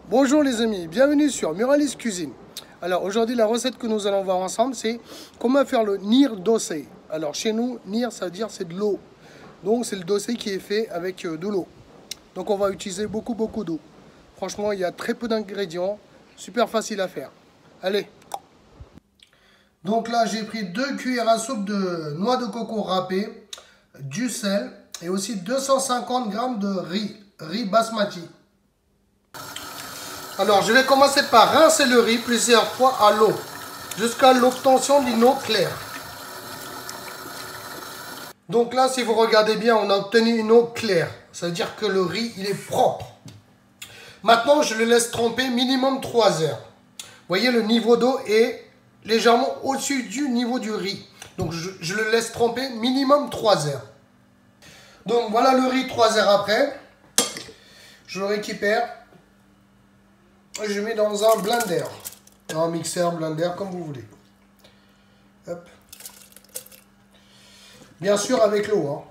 Bonjour les amis, bienvenue sur Muralis Cuisine. Alors aujourd'hui la recette que nous allons voir ensemble c'est comment faire le nir dossé. Alors chez nous, nir ça veut dire c'est de l'eau. Donc c'est le dossé qui est fait avec de l'eau. Donc on va utiliser beaucoup d'eau. Franchement il y a très peu d'ingrédients, super facile à faire. Allez. Donc là j'ai pris 2 cuillères à soupe de noix de coco râpée, du sel et aussi 250 g de riz basmati. Alors, je vais commencer par rincer le riz plusieurs fois à l'eau, jusqu'à l'obtention d'une eau claire. Donc là, si vous regardez bien, on a obtenu une eau claire. Ça veut dire que le riz, il est propre. Maintenant, je le laisse tremper minimum 3 heures. Vous voyez, le niveau d'eau est légèrement au-dessus du niveau du riz. Donc, je le laisse tremper minimum 3 heures. Donc, voilà le riz 3 heures après. Je le récupère. Je mets dans un blender, un mixeur, blender, comme vous voulez. Hop. Bien sûr avec l'eau.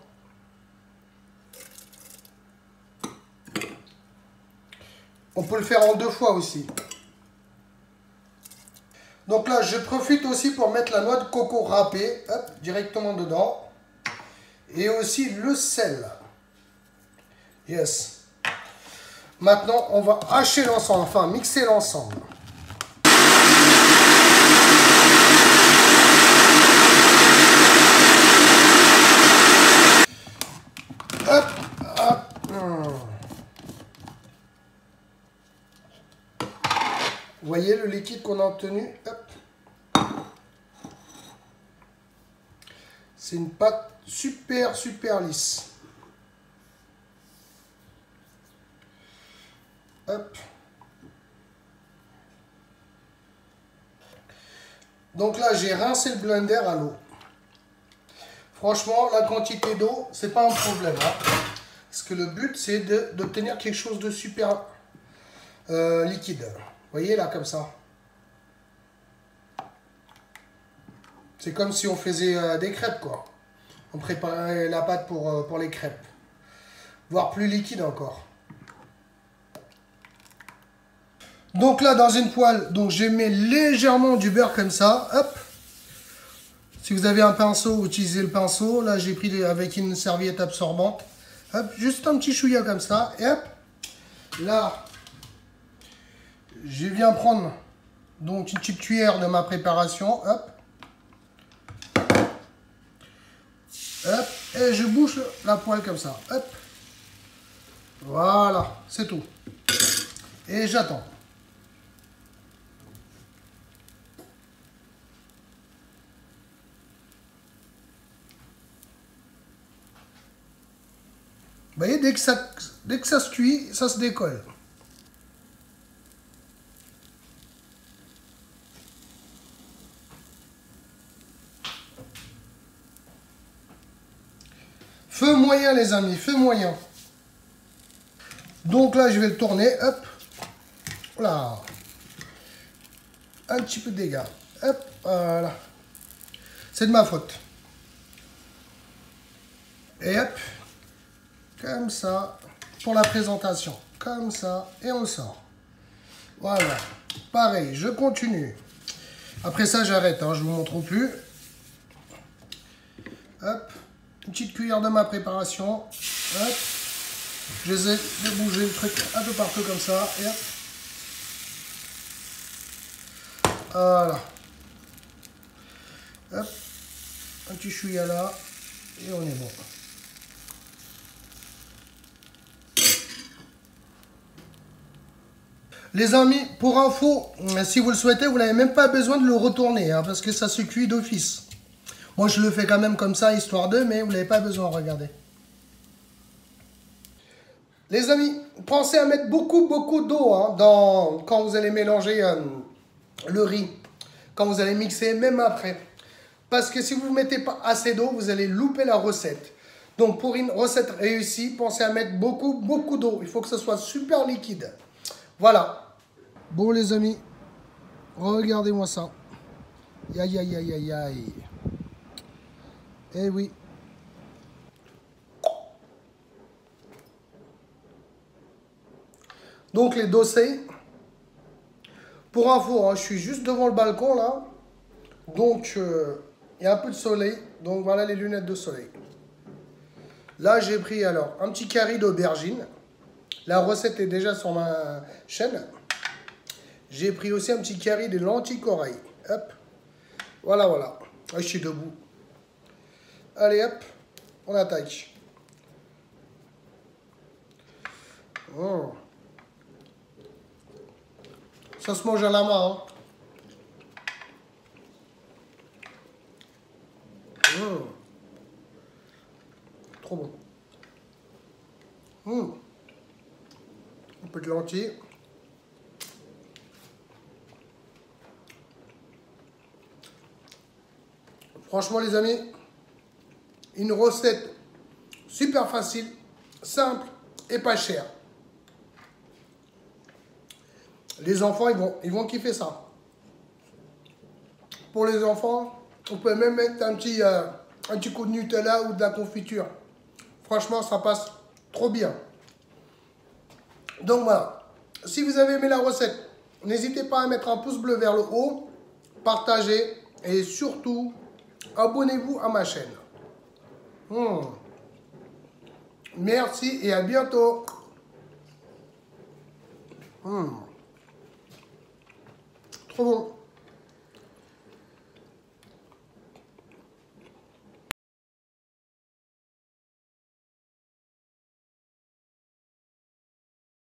On peut le faire en 2 fois aussi. Donc là, je profite aussi pour mettre la noix de coco râpée, hop, directement dedans. Et aussi le sel. Yes. Maintenant, on va hacher l'ensemble, enfin mixer l'ensemble. Hop, hop. Vous voyez le liquide qu'on a obtenu? Hop. C'est une pâte super lisse. Hop. Donc là, j'ai rincé le blender à l'eau. Franchement, la quantité d'eau, c'est pas un problème. Parce que le but, c'est d'obtenir quelque chose de super liquide. Vous voyez là, comme ça. C'est comme si on faisait des crêpes, quoi. On préparait la pâte pour les crêpes. Voire plus liquide encore. Donc là, dans une poêle, donc je mets légèrement du beurre comme ça. Hop. Si vous avez un pinceau, utilisez le pinceau. Là, j'ai pris avec une serviette absorbante. Hop, juste un petit chouïa comme ça. Et hop. Là, je viens prendre donc une petite cuillère de ma préparation. Hop. Hop. Et je bouche la poêle comme ça. Hop. Voilà, c'est tout. Et j'attends. Vous voyez, dès que ça se cuit, ça se décolle. Feu moyen, les amis, feu moyen. Donc là, je vais le tourner, hop. Là. Un petit peu de dégâts. Hop, voilà. C'est de ma faute. Et hop. Comme ça, pour la présentation. Comme ça, et on sort. Voilà. Pareil, je continue. Après ça, j'arrête, je ne vous montre plus. Hop. Une petite cuillère de ma préparation. Hop. J'essaie de bouger le truc un peu partout comme ça. Et hop. Voilà. Hop. Un petit chouïa là. Et on est bon. Les amis, pour info, si vous le souhaitez, vous n'avez même pas besoin de le retourner, parce que ça se cuit d'office. Moi, je le fais quand même comme ça, histoire de, mais vous n'avez pas besoin, regardez. Les amis, pensez à mettre beaucoup d'eau quand vous allez mélanger le riz, quand vous allez mixer, même après. Parce que si vous ne mettez pas assez d'eau, vous allez louper la recette. Donc, pour une recette réussie, pensez à mettre beaucoup d'eau. Il faut que ce soit super liquide. Voilà. Bon les amis, regardez-moi ça. Aïe. Eh oui. Donc les dossés, Pour info, hein, je suis juste devant le balcon là. Donc, il y a un peu de soleil. Donc, voilà les lunettes de soleil. Là, j'ai pris alors un petit carré d'aubergine. La recette est déjà sur ma chaîne. J'ai pris aussi un petit carré de lentilles corail. Hop. Voilà, voilà. Ah, je suis debout. Allez, hop. On attaque. Oh. Ça se mange à la main. Hein. Mmh. Trop bon. Mmh. Un peu de lentilles. Franchement les amis, une recette super facile, simple et pas chère. Les enfants, ils vont kiffer ça. Pour les enfants, on peut même mettre un petit coup de Nutella ou de la confiture. Franchement, ça passe trop bien. Donc voilà, si vous avez aimé la recette, n'hésitez pas à mettre un pouce bleu vers le haut, partagez et surtout, abonnez-vous à ma chaîne. Merci et à bientôt. Trop bon.